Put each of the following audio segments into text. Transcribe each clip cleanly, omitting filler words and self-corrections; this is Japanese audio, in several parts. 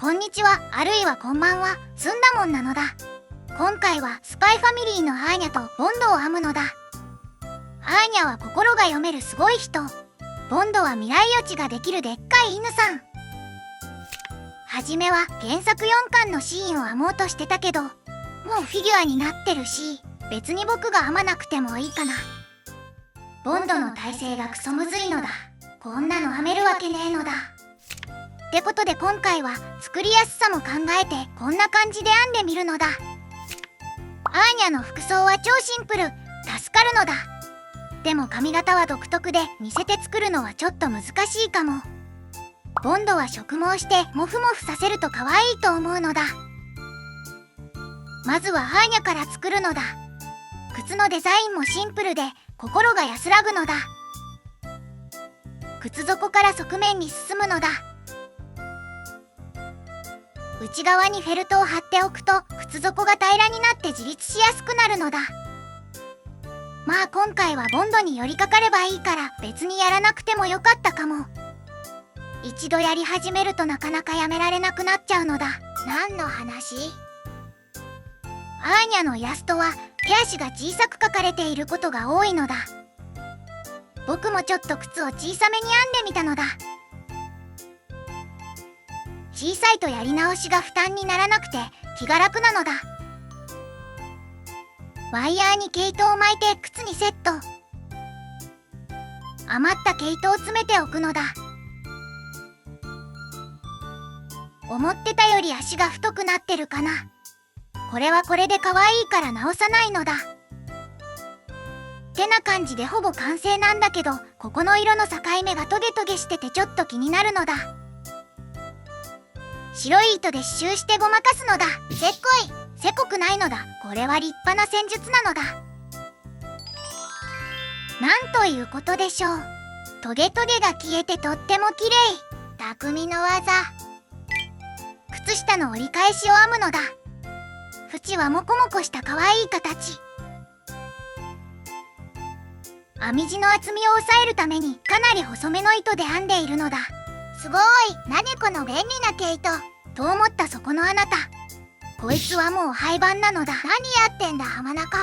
こんにちは、あるいはこんばんは、すんだもんなのだ。今回はスパイファミリーのアーニャとボンドを編むのだ。アーニャは心が読めるすごい人、ボンドは未来予知ができるでっかい犬さん。はじめは原作4巻のシーンを編もうとしてたけど、もうフィギュアになってるし、別に僕が編まなくてもいいかな。ボンドの体勢がクソむずいのだ。こんなの編めるわけねえのだ。ってことで今回は作りやすさも考えてこんな感じで編んでみるのだ。アーニャの服装は超シンプル、助かるのだ。でも髪型は独特で似せて作るのはちょっと難しいかも。ボンドは植毛してモフモフさせると可愛いと思うのだ。まずはアーニャから作るのだ。靴のデザインもシンプルで心が安らぐのだ。靴底から側面に進むのだ。内側にフェルトを貼っておくと靴底が平らになって自立しやすくなるのだ。まあ今回はボンドに寄りかかればいいから別にやらなくてもよかったかも。一度やり始めるとなかなかやめられなくなっちゃうのだ。何の話？アーニャのイラストは手足が小さく描かれていることが多いのだ。僕もちょっと靴を小さめに編んでみたのだ。小さいとやり直しが負担にならなくて気が楽なのだ。ワイヤーに毛糸を巻いて靴にセット。余った毛糸を詰めておくのだ。思ってたより足が太くなってるかな。これはこれで可愛いから直さないのだ。ってな感じでほぼ完成なんだけど、ここの色の境目がトゲトゲしててちょっと気になるのだ。白い糸で刺繍してごまかすのだ。せっこい。せこくないのだ。これは立派な戦術なのだ。なんということでしょう。トゲトゲが消えてとっても綺麗。匠の技。靴下の折り返しを編むのだ。縁はモコモコした可愛い形。編み地の厚みを抑えるためにかなり細めの糸で編んでいるのだ。すごい。何この便利な毛糸。と思ったそこのあなた。こいつはもう廃盤なのだ。何やってんだ浜中。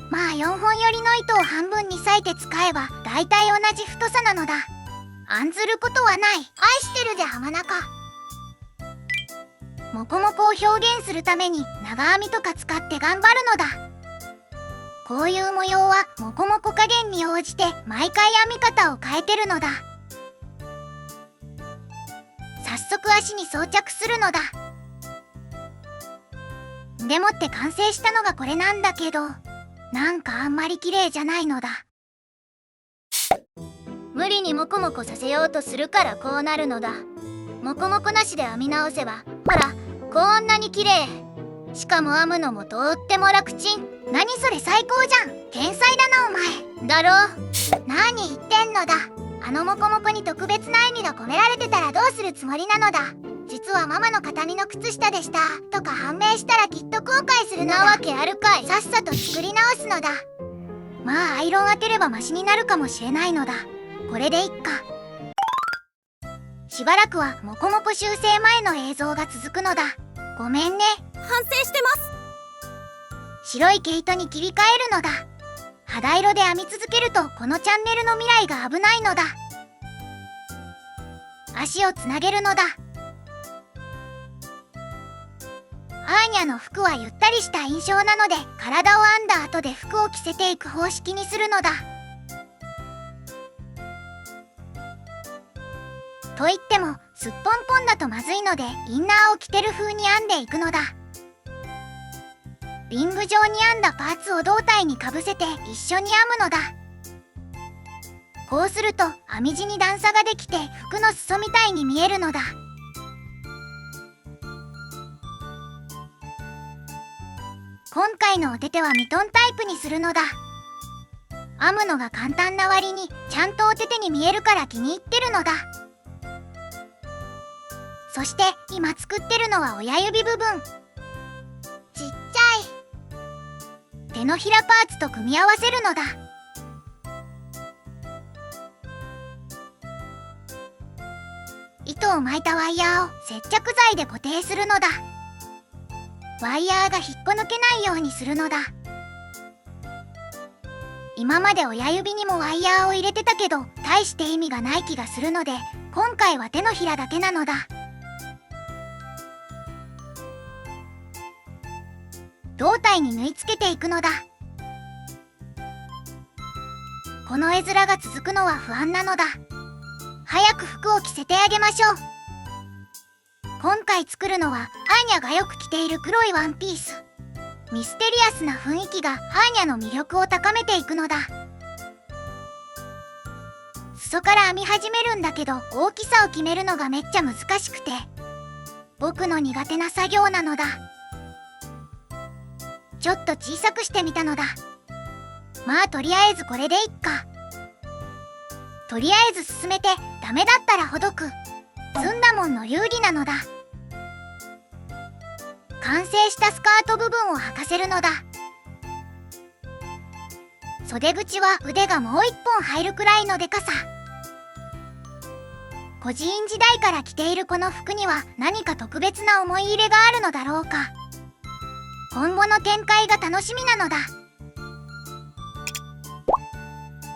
まあ4本寄りの糸を半分に裂いて使えばだいたい同じ太さなのだ。案ずることはない。愛してるぜ浜中。モコモコを表現するために長編みとか使って頑張るのだ。こういう模様はモコモコ加減に応じて毎回編み方を変えてるのだ。早速足に装着するのだ。でもって完成したのがこれなんだけど、なんかあんまり綺麗じゃないのだ。無理にモコモコさせようとするからこうなるのだ。モコモコなしで編み直せば、ほらこんなに綺麗。しかも編むのもとっても楽ちん。何それ最高じゃん。天才だなお前。だろ？何言ってんのだ。あのモコモコに特別な意味が込められてたらどうするつもりなのだ。実はママの形見の靴下でしたとか判明したらきっと後悔するのだ。なわけあるかい。さっさと作り直すのだ。まあアイロン当てればマシになるかもしれないのだ。これでいっか。しばらくはモコモコ修正前の映像が続くのだ。ごめんね。反省してます。白い毛糸に切り替えるのだ。肌色で編み続けるとこのチャンネルの未来が危ないのだ。足をつなげるのだ。アーニャの服はゆったりした印象なので体を編んだ後で服を着せていく方式にするのだ。と言ってもすっぽんぽんだとまずいのでインナーを着てる風に編んでいくのだ。リング状に編んだパーツを胴体にかぶせて一緒に編むのだ。こうすると編み地に段差ができて服の裾みたいに見えるのだ。今回のお手手はミトンタイプにするのだ。編むのが簡単な割にちゃんとお手手に見えるから気に入ってるのだ。そして今作ってるのは親指部分。ちっちゃい。手のひらパーツと組み合わせるのだ。糸をを巻いたワイヤーを接着剤で固定するのだ。ワイヤーが引っこ抜けないようにするのだ。今まで親指にもワイヤーを入れてたけど大して意味がない気がするので、今回は手のひらだけなのだ。胴体に縫い付けていくのだ。この絵面が続くのは不安なのだ。早く服を着せてあげましょう。今回作るのはアーニャがよく着ている黒いワンピース。ミステリアスな雰囲気がアーニャの魅力を高めていくのだ。裾から編み始めるんだけど、大きさを決めるのがめっちゃ難しくて、僕の苦手な作業なのだ。ちょっと小さくしてみたのだ。まあとりあえずこれでいっか。とりあえず進めて、ダメだったらほどく。ずんだもんの有利なのだ。完成したスカート部分を履かせるのだ。袖口は腕がもう一本入るくらいのでかさ。孤児院時代から着ているこの服には何か特別な思い入れがあるのだろうか。今後の展開が楽しみなのだ。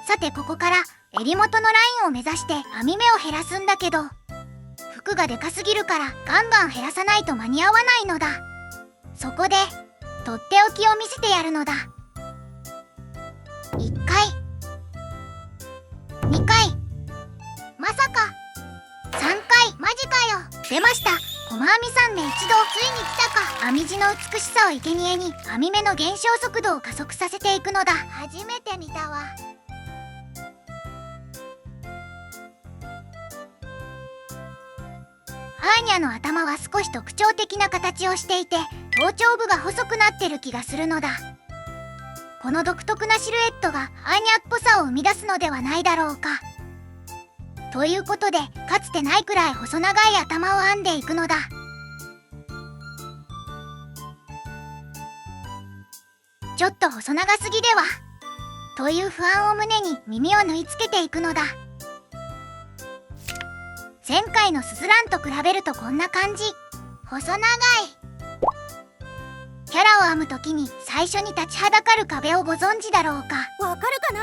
さてここから襟元のラインを目指して編み目を減らすんだけど、服がでかすぎるからガンガン減らさないと間に合わないのだ。そこでとっておきを見せてやるのだ。1回2回まさか3回、マジかよ。出ました、細編み3目一度。ついに来たか。編み地の美しさを生贄に編み目の減少速度を加速させていくのだ。初めて見たわ。アーニャの頭は少し特徴的な形をしていて、頭頂部が細くなってる気がするのだ。この独特なシルエットがアーニャっぽさを生み出すのではないだろうか。ということで、かつてないくらい細長い頭を編んでいくのだ。ちょっと細長すぎではという不安を胸に耳を縫い付けていくのだ。前回のスズランと比べるとこんな感じ。細長い。キャラを編むときに最初に立ちはだかる壁をご存知だろうか。わかるかな。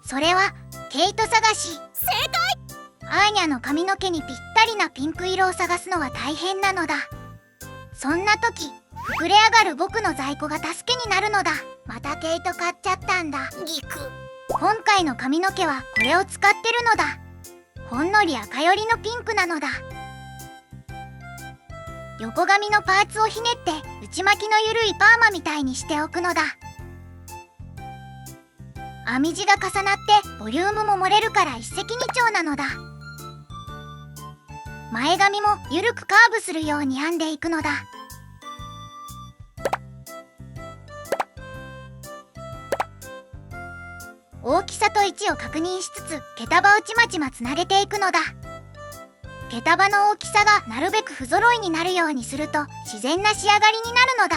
それは毛糸探し。正解。アーニャの髪の毛にぴったりなピンク色を探すのは大変なのだ。そんな時、膨れ上がる僕の在庫が助けになるのだ。また毛糸買っちゃったんだ。ギク。今回の髪の毛はこれを使ってるのだ。ほんのり赤寄りのピンクなのだ。横髪のパーツをひねって内巻きのゆるいパーマみたいにしておくのだ。編み地が重なってボリュームも漏れるから一石二鳥なのだ。前髪もゆるくカーブするように編んでいくのだ。大きさと位置を確認しつつ毛束をちまちまつなげていくのだ。毛束の大きさがなるべく不揃いになるようにすると自然な仕上がりになるのだ。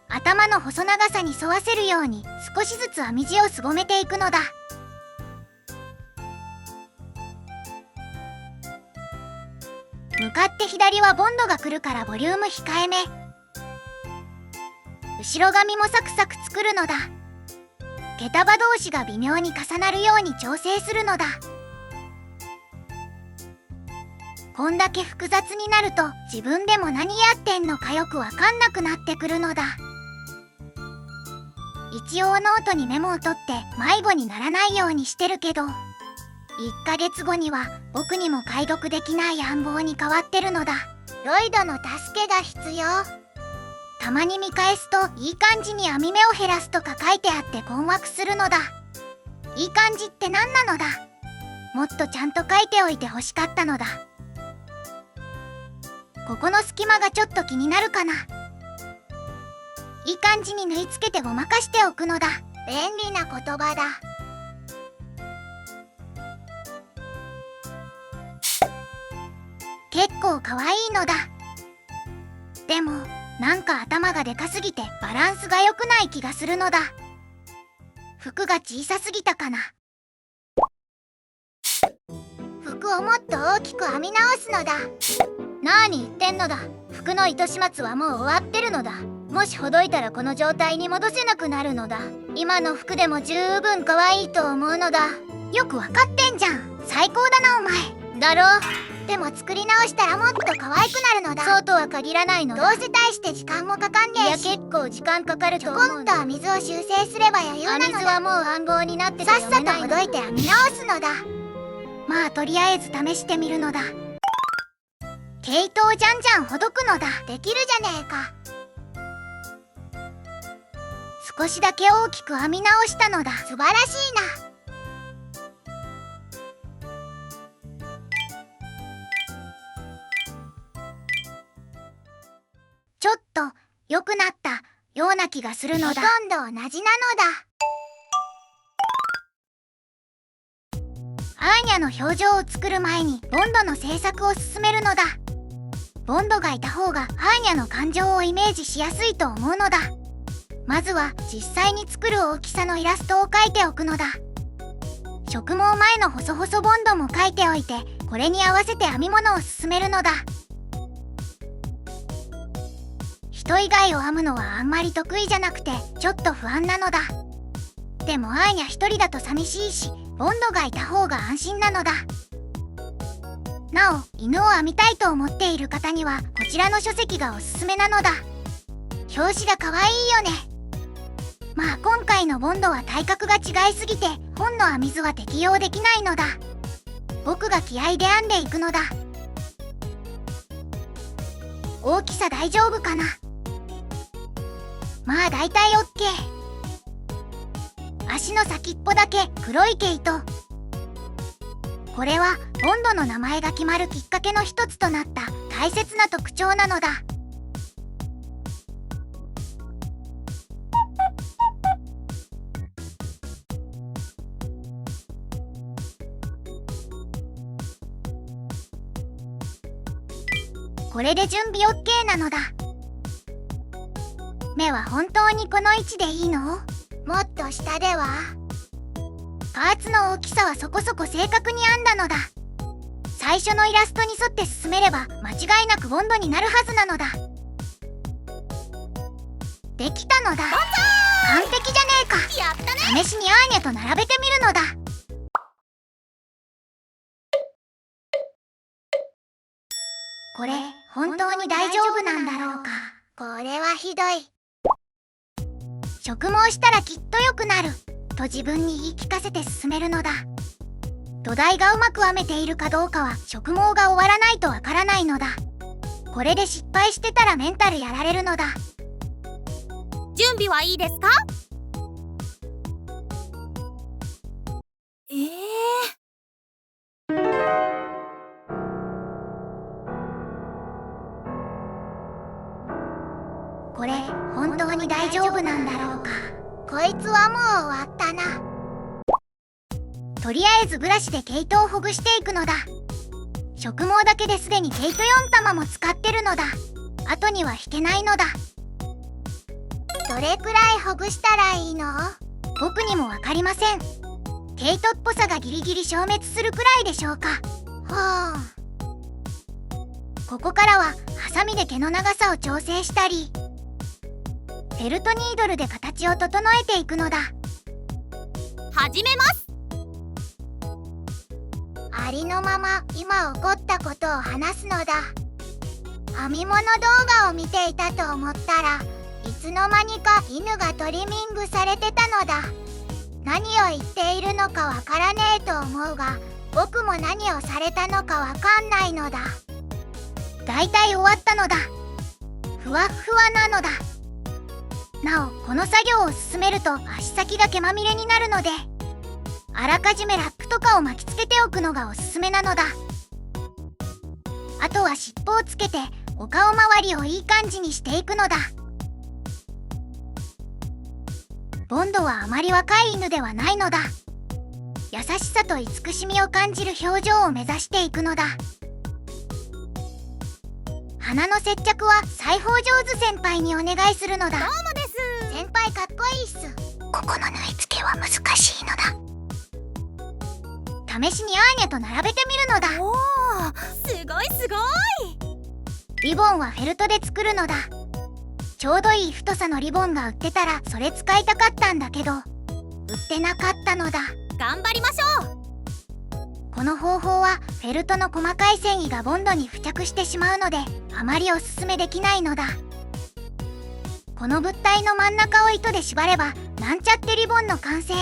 頭の細長さに沿わせるように少しずつ編み地をすぼめていくのだ。向かって左はボンドが来るからボリューム控えめ。後ろ髪もサクサク作るのだ。毛束同士が微妙に重なるように調整するのだ。こんだけ複雑になると自分でも何やってんのかよくわかんなくなってくるのだ。一応ノートにメモを取って迷子にならないようにしてるけど、1ヶ月後には僕にも解読できない暗号に変わってるのだ。ロイドの助けが必要。たまに見返すといい感じに編み目を減らすとか書いてあって困惑するのだ。いい感じって何なのだ。もっとちゃんと書いておいてほしかったのだ。ここの隙間がちょっと気になるかな。いい感じに縫い付けてごまかしておくのだ。便利な言葉だ。結構可愛いのだ。でもなんか頭がでかすぎてバランスが良くない気がするのだ。服が小さすぎたかな。服服をもっと大きく編み直すのだ。何言ってんのだ。服の糸始末はもう終わってるのだ。もしほどいたらこの状態に戻せなくなるのだ。今の服でも十分可愛いと思うのだ。よくわかってんじゃん。最高だなお前。だろ。でも作り直したらもっと可愛くなるのだ。そうとは限らないのだ。どうせ大して時間もかかんねえし。いや結構時間かかると思う。ちょこんと水を修正すれば余裕なのだ。水はもう暗号になってて読めないの。さっさとほどいて編み直すのだ。まあとりあえず試してみるのだ。毛糸をじゃんじゃんほどくのだ。できるじゃねえか。少しだけ大きく編み直したのだ。素晴らしいな。ちょっと良くなったような気がするのだ。ほとんど同じなのだ。アーニャの表情を作る前にボンドの制作を進めるのだ。ボンドがいた方がアーニャの感情をイメージしやすいと思うのだ。まずは実際に作る大きさのイラストを描いておくのだ。植毛前の細々ボンドも描いておいて、これに合わせて編み物を進めるのだ。人以外を編むのはあんまり得意じゃなくてちょっと不安なのだ。でもアーニャ一人だと寂しいし、ボンドがいた方が安心なのだ。なお、犬を編みたいと思っている方にはこちらの書籍がおすすめなのだ。表紙が可愛いよね。まあ今回のボンドは体格が違いすぎて本の編み図は適用できないのだ。僕が気合で編んでいくのだ。大きさ大丈夫かな。まあだいたい OK。 足の先っぽだけ黒い毛糸。これはボンドの名前が決まるきっかけの一つとなった大切な特徴なのだ。これで準備 OK なのだ。目は本当にこの位置でいいの？もっと下では？パーツの大きさはそこそこ正確に編んだのだ。最初のイラストに沿って進めれば間違いなくボンドになるはずなのだ。できたのだ。完璧じゃねえか。やったね。試しにアーニャと並べてみるのだ。これ本当に大丈夫なんだろうか。これはひどい。植毛したらきっと良くなると自分に言い聞かせて進めるのだ。土台がうまく編めているかどうかは植毛が終わらないとわからないのだ。これで失敗してたらメンタルやられるのだ。準備はいいですか？これ本当に大丈夫なんだろうか。こいつはもう終わったな。とりあえずブラシで毛糸をほぐしていくのだ。植毛だけですでに毛糸4玉も使ってるのだ。後には引けないのだ。どれくらいほぐしたらいいの？僕にもわかりません。毛糸っぽさがギリギリ消滅するくらいでしょうか。ここからはハサミで毛の長さを調整したり、フェルトニードルで形を整えていくのだ。始めます。ありのまま今起こったことを話すのだ。編み物動画を見ていたと思ったらいつの間にか犬がトリミングされてたのだ。何を言っているのかわからねえと思うが、僕も何をされたのかわかんないのだ。だいたい終わったのだ。ふわっふわなのだ。なお、この作業を進めると足先が毛まみれになるので、あらかじめラップとかを巻きつけておくのがおすすめなのだ。あとは尻尾をつけてお顔周りをいい感じにしていくのだ。ボンドはあまり若い犬ではないのだ。優しさと慈しみを感じる表情を目指していくのだ。鼻の接着は裁縫上手先輩にお願いするのだ。どうもです。先輩かっこいいっす。ここの縫い付けは難しいのだ。試しにアーニャと並べてみるのだ。おー、すごいすごい。リボンはフェルトで作るのだ。ちょうどいい太さのリボンが売ってたらそれ使いたかったんだけど、売ってなかったのだ。頑張りましょう。この方法はフェルトの細かい繊維がボンドに付着してしまうので、あまりおすすめできないのだ。この物体の真ん中を糸で縛ればなんちゃってリボンの完成。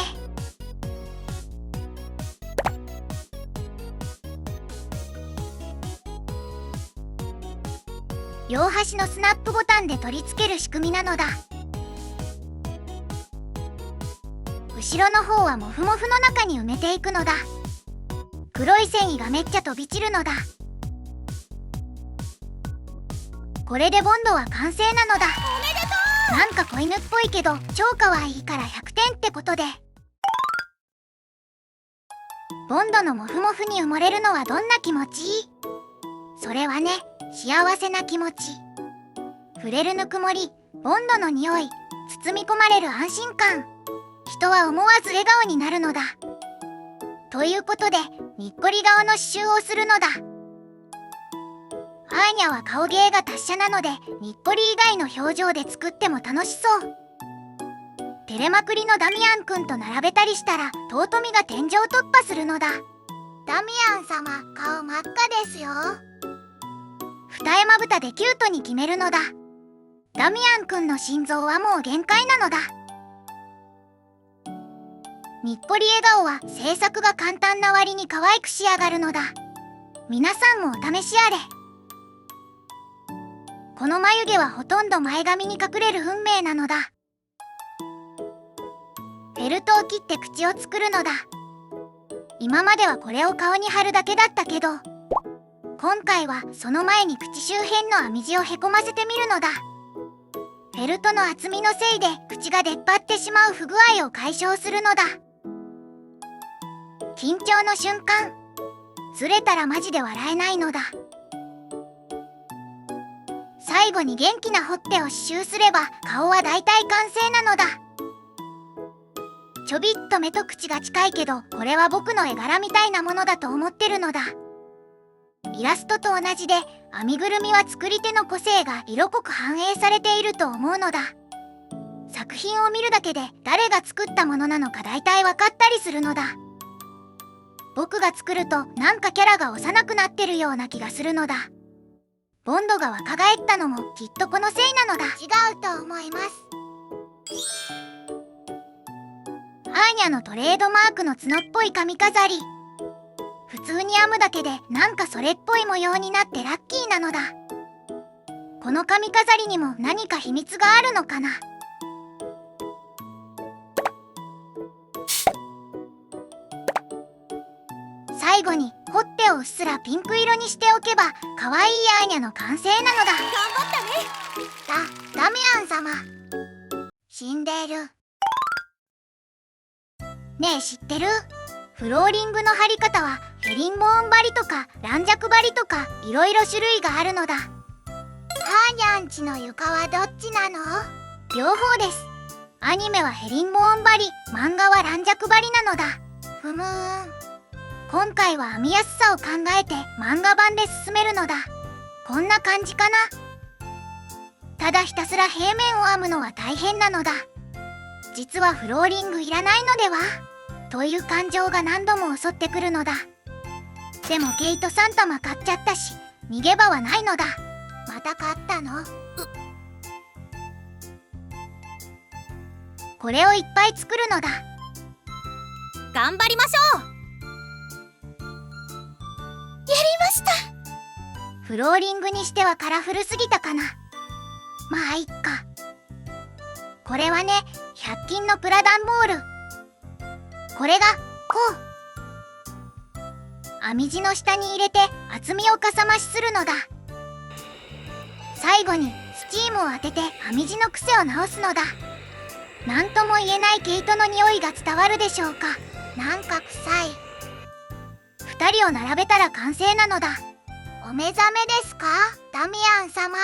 両端のスナップボタンで取り付ける仕組みなのだ。後ろの方はモフモフの中に埋めていくのだ。黒い繊維がめっちゃ飛び散るのだ。これでボンドは完成なのだ。おめでとう。なんか子犬っぽいけど超可愛いから100点ってことで。ボンドのモフモフに埋もれるのはどんな気持ち？それはね、幸せな気持ち。触れるぬくもり、ボンドの匂い、包み込まれる安心感。人は思わず笑顔になるのだ。ということで、にっこり顔の刺繍をするのだ。アーニャは顔芸が達者なので、にっこり以外の表情で作っても楽しそう。照れまくりのダミアンくんと並べたりしたら、尊みが天井突破するのだ。ダミアン様、顔真っ赤ですよ。二重まぶたでキュートに決めるのだ。ダミアンくんの心臓はもう限界なのだ。にっこり笑顔は制作が簡単な割に可愛く仕上がるのだ。皆さんもお試しあれ。この眉毛はほとんど前髪に隠れる運命なのだ。フェルトを切って口を作るのだ。今まではこれを顔に貼るだけだったけど、今回はその前に口周辺の編み地をへこませてみるのだ。フェルトの厚みのせいで口が出っ張ってしまう不具合を解消するのだ。緊張の瞬間、ずれたらマジで笑えないのだ。最後に元気なほっぺを刺繍すれば顔はだいたい完成なのだ。ちょびっと目と口が近いけど、これは僕の絵柄みたいなものだと思ってるのだ。イラストと同じで、編みぐるみは作り手の個性が色濃く反映されていると思うのだ。作品を見るだけで誰が作ったものなのか大体わかったりするのだ。僕が作るとなんかキャラが幼くなってるような気がするのだ。ボンドが若返ったのもきっとこのせいなのだ。違うと思います。アーニャのトレードマークの角っぽい髪飾り。普通に編むだけでなんかそれっぽい模様になってラッキーなのだ。この髪飾りにも何か秘密があるのかな。最後にほっぺをうっすらピンク色にしておけば可愛いアーニャの完成なのだ。頑張ったね。ダミアン様、死んでる。ねえ知ってる？フローリングの貼り方はヘリンボーン張りとか軟弱張りとかいろいろ種類があるのだ。アーニャンちの床はどっちなの？両方です。アニメはヘリンボーン張り、漫画は軟弱張りなのだ。ふむーん。今回は編みやすさを考えて漫画版で進めるのだ。こんな感じかな。ただひたすら平面を編むのは大変なのだ。実はフローリングいらないのではという感情が何度も襲ってくるのだ。でもケイト3玉買っちゃったし逃げ場はないのだ。また買ったの？これをいっぱい作るのだ。頑張りましょう。やりました。フローリングにしてはカラフルすぎたかな。まあいっか。これはね、100均のプラダンボール。これがこう。編み地の下に入れて厚みをかさ増しするのだ。最後にスチームを当てて編み地の癖を直すのだ。なんとも言えない毛糸の匂いが伝わるでしょうか。なんか臭い。2人を並べたら完成なのだ。お目覚めですか、ダミアン様。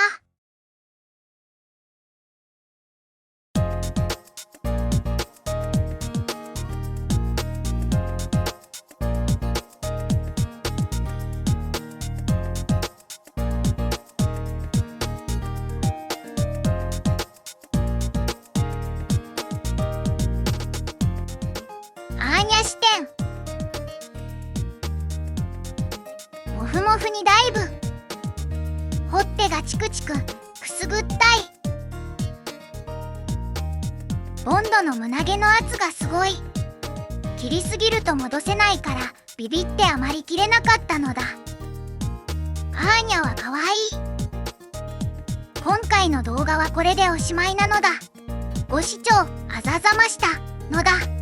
ふもふにダイブ。ほっぺがチクチクくすぐったい。ボンドの胸毛の圧がすごい。切りすぎると戻せないからビビってあまり切れなかったのだ。アーニャはかわいい。今回の動画はこれでおしまいなのだ。ご視聴あざざましたのだ。